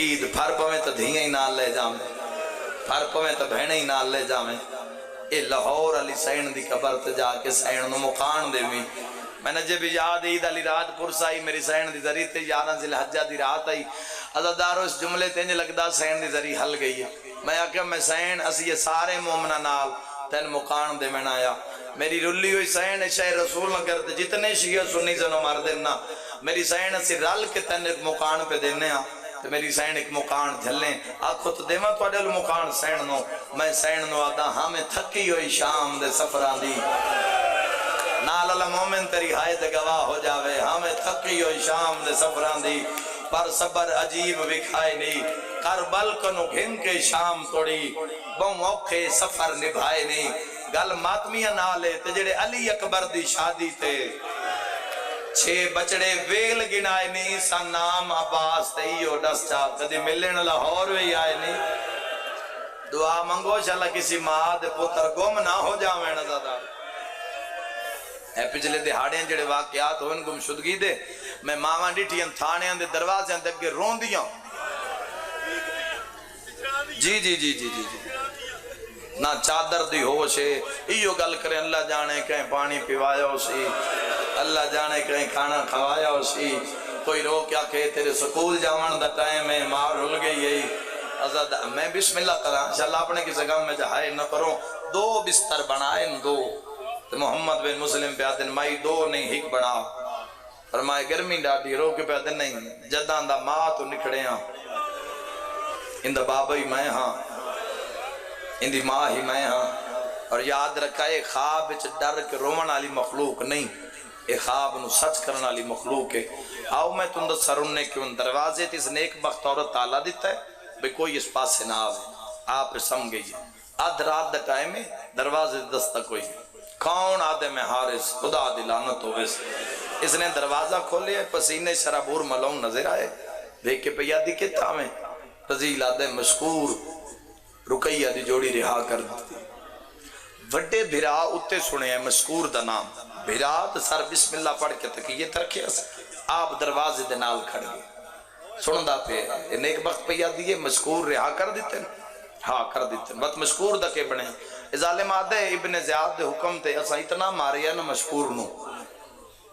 عید پھار پویں تو دھیاں ہی نال لے جامیں پھار پویں تو بہنیں ہی نال لے جامیں. اے لاہور علی سین دی قبر تے جا کے سین نو مقان دے میں میں نے جب یاد عید علی رات پرسائی میری سین دی ذریعہ تے 11 ذی الحجہ دی رات آئی عزادارو اس جملے تے لگدا سین دی ذریعہ حل گئی ہے. میں آکھا میں سین اسی یہ سارے مومنہ نال تین مقان دے میں آیا میری رلی ہوئی سین شاہ رسول نہ کرتے جتنے شیعہ سنی زنو مار دینا میری سین اسی رل کے تین ایک مقان پہ دینے ہاں تو میری سین ایک مقان جھلیں آکھو تو دیما تو اڈیل مقان سین نو میں سین نو آدھا ہاں میں تھکی ہوئی شام دے سفران دی نال اللہ مومن تیری ہائے دے گواہ ہو جاوے ہاں میں تھکی ہوئی شام دے سفران دی پر صبر عجیب بکھائے نہیں کربل کنو گھن کے شام توڑی بہن اوکھے سفر نبھائے نہیں. گل ماتمیاں نالے تے جڑے علی اکبر دی شادی تے 6 بچڑے ویل گنائے نہیں سا نام عباس تے ایو ڈس چاہ کدی ملن لاہور وی آئے نہیں. دعا منگو شاءاللہ کسی ماں دے پتر گم نہ ہو جاویں نزادار. اے پچھلے دہاڑیاں جڑے واقعات ہوئن گم شدگی دے میں ماما ڈیٹیاں تھانیاں دے دروازے دے اگے رون دیاں جی جی جی جی جی نہ چادر دی ہوش ہے ایو گل کریں اللہ جانے کہیں پانی پیوایا ہو سی اللہ جانے کہیں کھانا کھوایا ہو سی کوئی رو کیا کہ تیرے سکول جاون دا ٹائم ہے مار رل گئی ہے. میں بسم اللہ کرا انشاءاللہ اپنے کسی غم میں جہائے نہ کروں 2 بستر بنائیں 2 تو محمد بن مسلم پہ آدن مائی 2 نہیں ہک بنا فرمائے گرمی ڈاٹی رو کے پہ آدن نہیں جدان دا ماں تو نکھڑے ہاں اندہ بابا ہی میں ہاں، اندھی ماں ہی میں ہاں۔ اور یاد رکھا ہے خواب وچ ڈر کے رومن والی مخلوق نہیں، اے خواب نو سچ کرنے والی مخلوق ہے۔ آؤ میں تم دس سرنے کیوں دروازے تے اس نیک بخت عورت تالا دیتا ہے بھئی کوئی اس پاس سے نہ آوے، آپ سم گئی آدھ رات دا ٹائم ہے، دروازے دستک کوئی کون آدھے میں حارس خدا دی لعنت ہوئے سے۔ اس نے دروازہ کھولے پسینے شرابور ملون نظر آئے دیکھ کے پہ یادی کتا میں فضیل آدھے مشکور رقیہ دی جوڑی رہا کر دیتی وڈے بھرا اتے سنے ہیں مشکور دا نام بھرا تو سر بسم اللہ پڑھ کے تکیے ترکھے آپ دروازے دے نال کھڑ گئے سنندہ پہ نیک وقت پہ یادی ہے مشکور رہا کر دیتے ہیں ہاں کر دیتے ہیں وقت مشکور دا کے بنے ظالم آدھے ابن زیاد دے حکم تے اسا اتنا ماریا نا مشکور نو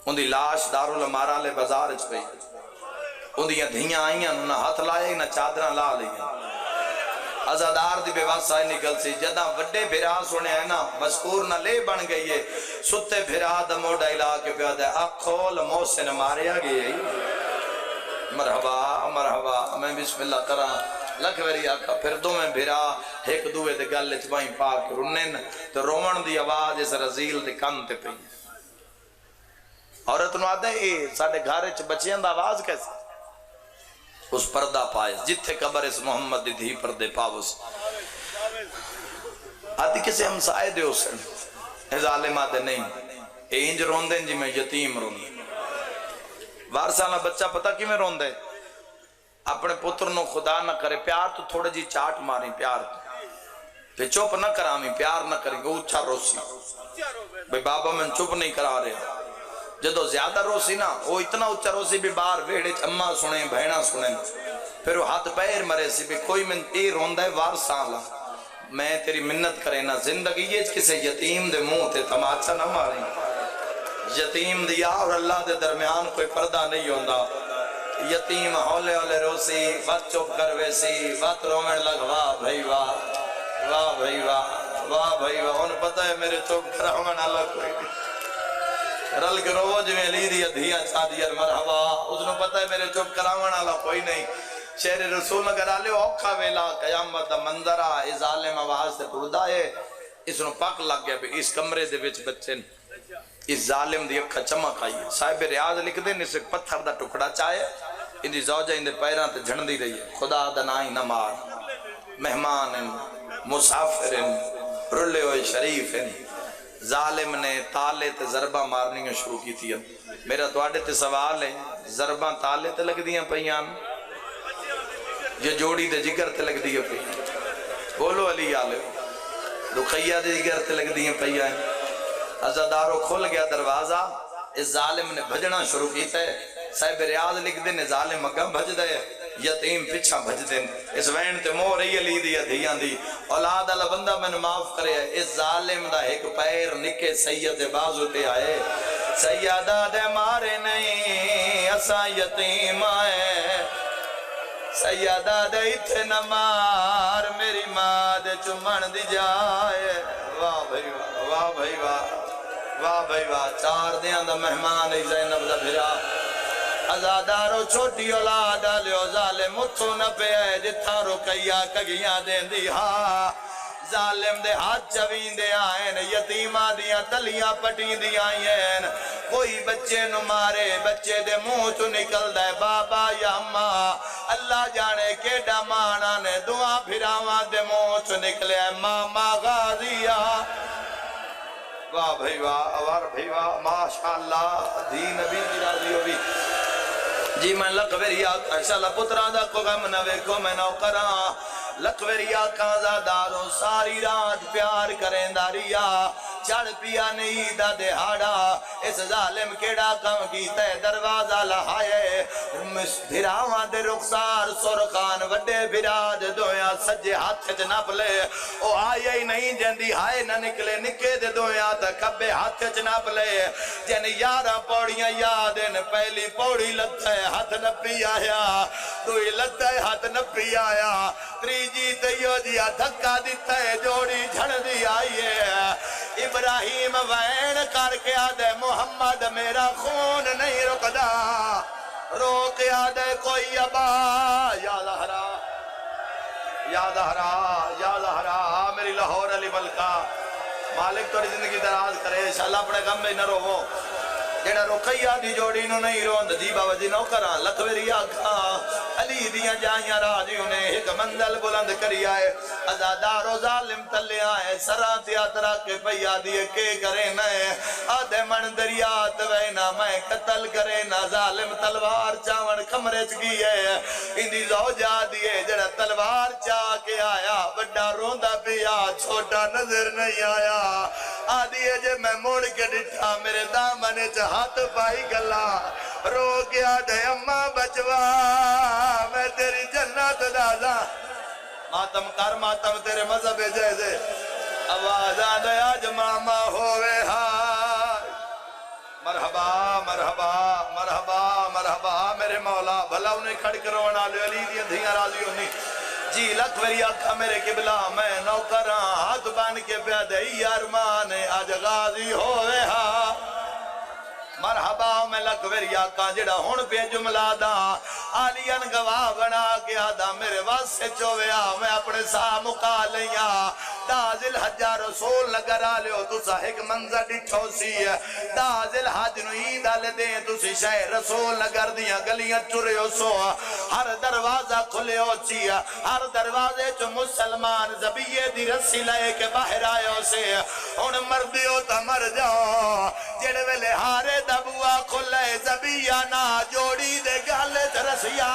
ان دی لاش دارالمارا لے بازار اچ پئی ان دی دھیاں آئیاں نہ ہاتھ لائے نہ چادرہ لا لئے ازادار دی بے واسطہ نکل سی جدہ وڈے بھرا سنے ہیں نا مذکور نہ لے بن گئی ہے ستے بھرا دا موڑا علا کے بیاد ہے اکھول موسن ماریا گئی مرحبا مرحبا میں بسم اللہ کرا لکھ ویری آقا پھر دو میں بھرا ایک دوے دے گل اچبائیں پاک رنن تو رومن دی آواز اس رزیل دے کن تے پئی عورت نو آدھے اے ساڑھے گھارے چھ بچیاں دا آواز کیسے اس پردہ پائے جتھے قبر اس محمد دی دھی پردے پاوس آدھی کسے ہم سائے دے اسن اے ظالم آدھے نہیں اے انج روندے جی میں یتیم روندے وارسانہ بچہ پتہ کی میں روندے اپنے پتر نو خدا نہ کرے پیار تو تھوڑے جی چاٹ ماری پیار پہ چوپ نہ کرامی پیار نہ کریں گے اچھا روسی بھئی بابا میں چوپ نہیں کرا رہے جدو زیادہ روسی نا وہ اتنا اچھا روسی بھی بار ویڑے اممہ سنیں بہنہ سنیں پھر وہ ہاتھ پیر مرے سی بھی کوئی من اے روندہ ہے وار سالا میں تیری منت کرے نا زندگی یہ کسے یتیم دے منہ تے تماچا نہ ماریں یتیم دیا اور اللہ دے درمیان کوئی پردہ نہیں ہوندہ یتیم ہولے ہولے روسی وقت چپ کر ویسی وقت رومن لگ واہ بھائی واہ واہ بھائی واہ بھائی واہ انہیں پتہ ہے میرے چپ کر رومن اللہ کوئی رل کے روج میں لی دیا دھیاں چھا دیا مرحبا اس نے پتہ ہے میرے چپ کراون والا کوئی نہیں شہر رسول نگر آلے اوکھا ویلا قیامت منظرہ اس ظالم آواز سے پردہ ہے اس نے پاک لگ گیا بھی اس کمرے دے وچ بچے اس ظالم دی اکھا چمک آئی صاحب ریاض لکھ دے اس ایک پتھر دا ٹکڑا چاہے ان دی زوجہ ان دے پیران تے جھڑ دی رہی ہے خدا دنائی نہ مار مہمان ان مسافر ان رلے ہوئے شریف ان ظالم نے تالے تے ضربہ مارنی شروع کی تھی میرا توڑے تے سوال ہے ضربہ تالے تے لگ دیاں پہیان یہ جوڑی دے جگر تے لگ دیاں پہیان بولو علی آلے رقیہ دے جگر تے لگ دیاں پہیان عزادارو کھل گیا دروازہ اس ظالم نے بھجنا شروع کیتا ہے صاحب ریاض لکھ دے نے ظالم اگم بھج دے یتیم پچھا بھج دے اس وین تے مو رہی علی دی دھیاں دی اولاد اللہ بندہ میں نے معاف کرے اس ظالم دا ایک پیر نکے سید بازو تے آئے سیدہ دے مارے نہیں اسا یتیم آئے سیدہ دے اتھے نمار میری ماں دے چمن دی جائے واہ بھائی واہ بھائی واہ بھائی واہ چار دیاں دا مہمان زینب دا بھرا ازادارو چھوٹی اولاد لیو ظالم اتھو نہ پہ ہے جتھا رکیہ کگیاں دین دی ہاں ظالم دے ہاتھ چوین دے آئین یتیمہ دیاں تلیاں پٹین دی آئین کوئی بچے نو مارے بچے دے منہ چو نکل دے بابا یا ماں اللہ جانے کے ڈامانا نے دعا پھراواں دے منہ چو نکلے ماما غازیہ واہ بھائی واہ اوار بھائی واہ ماشاءاللہ دی نبی کی راضی ہو بھی جی میں لقویری آقا انشاءاللہ پتران دا کو غم نوے کو میں نو کراں لقویری آقا زاداروں ساری رات پیار کریں داریا چڑھ پیا نہیں دا دہاڑا اس ظالم کیڑا کم کیتا ہے دروازہ لہائے بھراواں دے رخسار سرخان وڈے بھراج دویا سجے ہاتھ جناب لے او آئے ہی نہیں جندی ہائے نہ نکلے نکے دے دویا تا کبے ہاتھ جناب لے جن یارہ پوڑیاں یادن پہلی پوڑی لتا ہے ہاتھ نپی آیا دوئی لتا ہے ہاتھ نپی آیا تریجی تیو دیا دھکا دیتا ہے جوڑی جھڑ دی آئیے ابراہیم وین کر کے آدھے محمد میرا خون نہیں رکدا روک آدھے کوئی ابا یا لہرا یا زہرا میری لاہور علی ملکہ، مالک توڑی زندگی دراز کرے، انشاءاللہ اپنے غم میں نہ روو، جیڑا رقیہ دی جوڑی نو نہیں روند جی بابا جی نو کراں لکھویری آکھاں علی دیاں جائیاں راجی انہیں ایک منزل بلند کری آئے، ازادار و ظالم تلے آئے، سران تیاترہ کے پیا دیئے کے کرے نئے، آدھے من دریات وینا میں قتل کرے نا، ظالم تلوار چاون کمرے چگی ہے، اندی زوجہ دیئے جڑا تلوار چاہ کے آیا، بڑا روندہ پیا چھوٹا نظر نہیں آیا، آدھیے جے میں موڑ کے ڈٹھا میرے دامنے ہاتھ پائی گلا، رو گیا دے اماں بچوا میں تیری جنت دادا، ماتم تیرے مذہب جیسے، آواز آدھے آج ماما ہوئے ہائے، مرحبا مرحبا مرحبا مرحبا میرے مولا، بھلا انہیں کھڑ کرونا لے علی دیاں دھیاں راضی ہونی، جی لکھ وری آکھا میرے قبلہ میں نوکراں ہاتھ بان کے پیادے ارمان آج غازی ہوئے ہاں، مرحبا میں لکھ وری آکھا جڑا ہون پہ جملہ دا آلین گواہ بنا کے آدھا میرے واسے چویا میں اپنے ساہ مکا لیا، دازل حجہ رسول نگر آلیو تسا ایک منظر ڈٹھو سی ہے، دازل حج نو عید آلے دیں تسی شہر رسول نگر دیاں گلیاں چریو سو، ہر دروازہ کھلے ہو چی ہے، ہر دروازے چو مسلمان زبیے دی رسی لائے کے باہر آئے ہو سے، ان مردیو تا مر جاؤ، جڑ ویلے ہارے دبوا کھلے زبیہ نا جوڑی دے گالے ترسیا،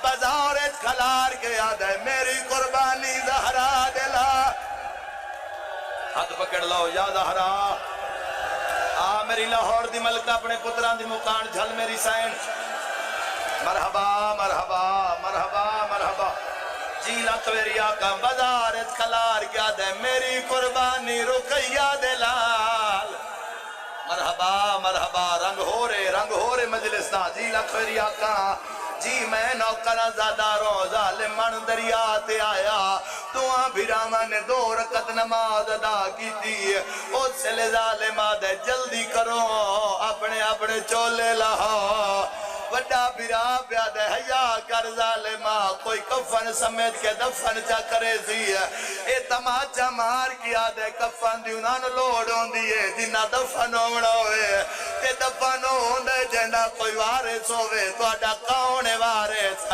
بزارت کھلار کے یاد ہے میری قربانی زہرا دلا، ہاتھ پکڑ لو یا زہرا، میری لاہور دی ملکہ اپنے پتران دی مکان جھل میری سین، مرحبا مرحبا مرحبا مرحبا، جی لکھویری آقا بزارت کھلار کے یاد ہے میری قربانی رقیہ دلال، مرحبا مرحبا رنگ ہو رے مجلس دا، جی لکھویری آقا جی میں نوکرہ زاداروں ظالم من دریاتے آیا، دعا بھیراما نے 2 رکعت نماز ادا کی تھی، اس سے لے ظالم آدھے جلدی کرو اپنے چولے لہو، وڈا بھیرا پیادے حیاء کر ظالمہ کوئی کفن سمیت کے دفن چا کرے سی، اے تماچا مار کیا دے کفن دی انہاں لوڑ ہوں دیئے جنہ دفن ہونا ہوئے، تے دفن ہوں دے جنہ کوئی وارث ہوئے تو اڈا کون وارث،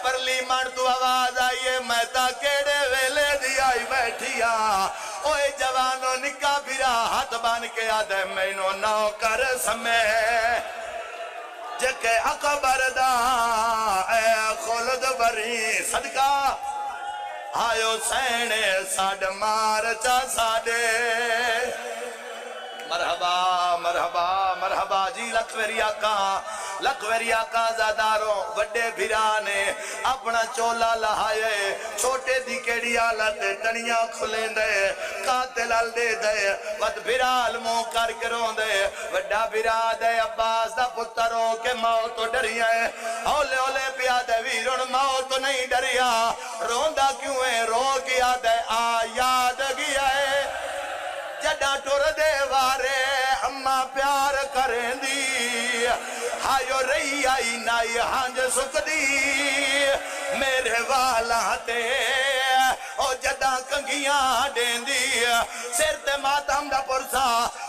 پرلی من تو آواز آئیے میں تا کیڑے ویلے دی آئی بیٹھیا، اوے جوانو نکا بھیرا ہاتھ بان کے آدھے مینو نو کر سمے، جکے اکبر دا اے خلد بری صدقہ آئیو سینے ساڑ مار چا ساڑے، مرحبا مرحبا مرحبا، جی لکھویری آقا زاداروں وڈے بھیرانے اپنا چولا لہائے، چھوٹے دی کیڑی آلت تنیاں کھلیں دے، قاتل ال دے دے، ود بھیرال مو کر کروں دے، وڈا بھیرا دے عباس دا پتروں کے موت ڈریا ہے، اولے اولے پیا دے ویرون موت نہیں ڈریا، روندہ کیوں ہے رو کیا دے آیاد گیا ہے، جڑا ٹور دے وارے اممہ پیار کریں دی، ہائیو رہی آئی نائی ہانج سک دی، میرے والا تے او جڑا کنگیاں دین دی، سر تے ماتم دا پرسا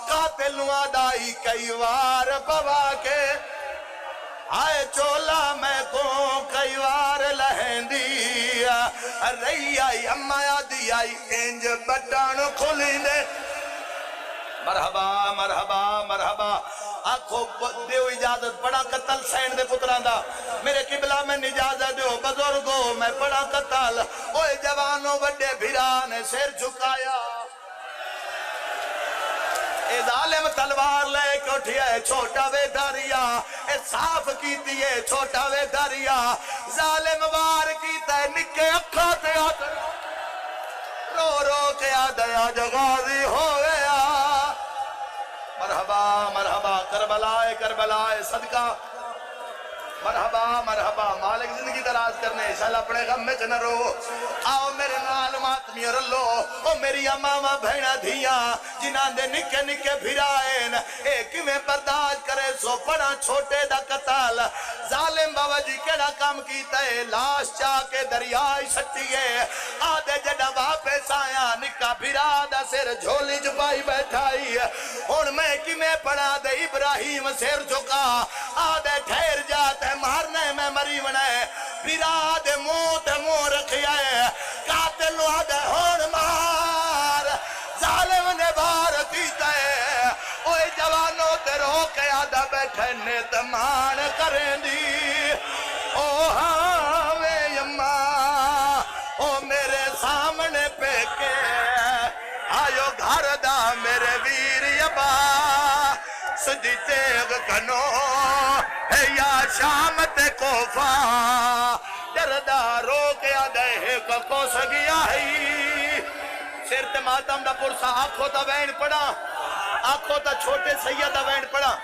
قاتل نو آدائی کئی وار پوا کے، آئے چولا میں کو کئی وار لہن دی، رہی آئی اممہ یادی آئی انج بٹان کھلیں دے، مرحبا مرحبا مرحبا، آنکھو دیو اجازت بڑا قتل سین دے پتران دا، میرے قبلہ میں اجازت دیو بزرگو میں بڑا قتل، اوہ جوانوں بڑے بھیران سیر جھکایا، اے ظالم تلوار لے کے اٹھئے چھوٹا وے داریا، اے صاف کیتی ہے چھوٹا وے داریا، ظالم وار کیتا ہے نکے اکھا تے آتا، رو رو کے آدھیا جغازی ہویا، مرحبا مرحبا کربلائے صدقہ، مرحبا مرحبا مالک زندگی دراز کرنے انشاءاللہ اپنے غم میں نہ رو آؤ میرے نال ماتمی رلو او میری ماما بہنا دھیاں جنہاں دے نکے نکے بھرائیں ایک میں برداشت کرے سو پڑا چھوٹے دا قتال ظالم بابا جی کیڑا کام کیتا ہے لاش چاہ کے دریائی سٹی ہے آدھے جڑا واپس آیا نکا بھرا دا سر جھولی جبائی بیٹھائی اور میں کی میں پڑا دے ابراہیم سر جھکا آدھے ٹھہر جاتے مارنے میں مری بنے بیراد موت مو رکھیا ہے قاتل آدھے ہون مار ظالم نے بار کیتا ہے اوہ جوانوں تے رو کے آدھا بیٹھے نیتمان کریں دی او ہاں وے یما او میرے سامنے پہ کے آیو گھر دا میرے ویر یبا سجی تیغ کنو ہے یا شامت کوفا دردہ رو کے آدھے کو سگیا ہے سرت ماتم دا پرسا آنکھوں تا وین پڑا آنکھوں تا چھوٹے سیدہ وین پڑا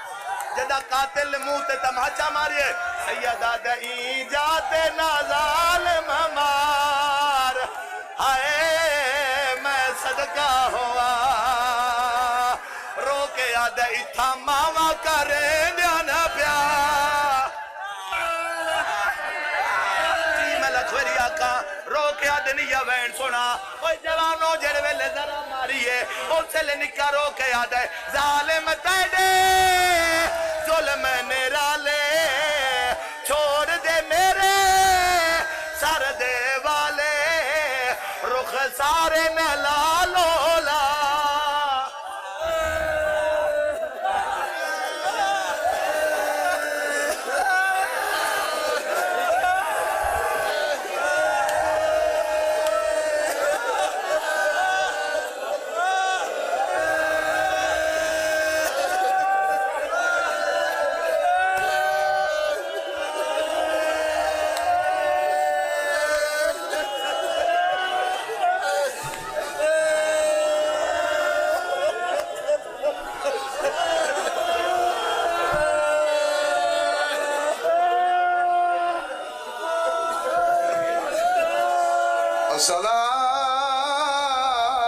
جدہ قاتل منہ تے تماچا ماریے سیدہ دئی جاتے نازال ممار آئے میں صدقہ ہوا رو کے آدھے اتھا ماما کریں دیانا پیا لکھوری آقا رو کے آدھے نیا وین سنا اوہ جوانوں جڑ ویلے ذرا ماریے اور سے لے نکا رو کے آدھے ظالم تیڑے ظلم نیرالے چھوڑ دے میرے سر دے والے رخ سارے نلالولا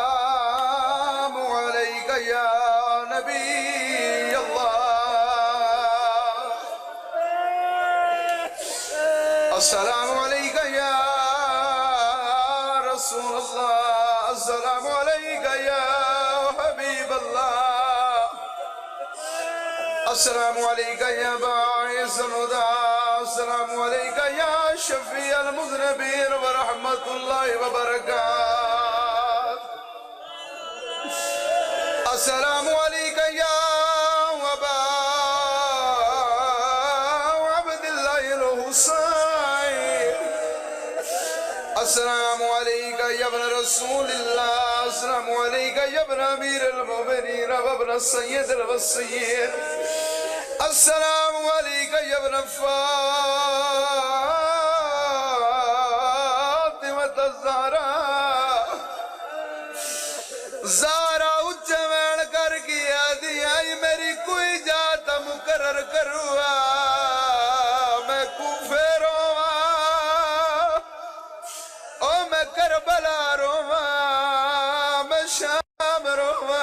السلام علیکہ یا نبی اللہ السلام علیکہ یا رسول اللہ السلام علیکہ یا حبیب اللہ السلام علیکہ یا باعث الہدی السلام علیکہ یا شفیع المذنبین ورحمت اللہ وبرکاتہ السلام علیکہ یا وبا عبداللہ الحسین السلام علیکہ یا ابن رسول اللہ السلام علیکہ یا ابن امیر المؤمنین وابن السید الوسیین السلام علیکہ یا ابن فاطمۃ الزہرا زہرا اچھوین کر گیا دیا میری کوئی جاتا مقرر کروا میں کوفے روا او میں کربلا روا میں شام روا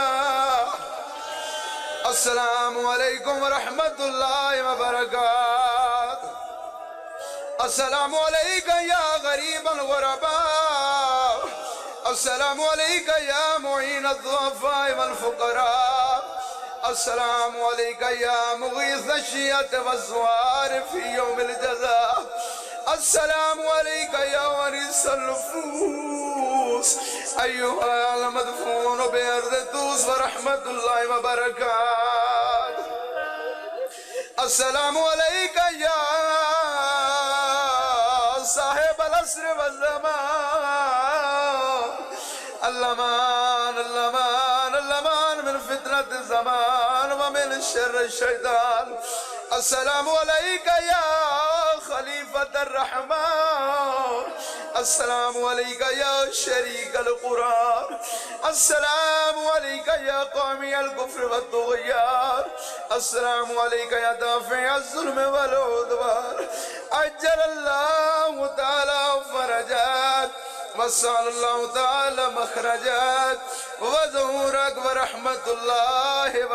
السلام علیکم ورحمت اللہ وبرکاتہ السلام علیکہ یا غریب الغرباء السلام علیکہ یا معین الضعفاء والفقراء السلام علیکہ یا مغیث الشیعة والزوار فی یوم الجزاء السلام علیکہ یا ورث النفوس ایوہا المدفون بارض طوس ورحمت اللہ وبرکاتہ السلام علیکہ یا صاحب العصر والزمان اللمان اللمان اللمان من فتنة الزمان ومن شر الشیطان السلام علیکہ یا خلیفۃ الرحمن السلام علیکہ یا شریک القرآن السلام عليك يا قامي الكفر والطغيان السلام عليك يا دافع الظلم والعدوان عجل الله تعالى فرجات وسأل الله تعالى مخرجات وظهورك ورحمة الله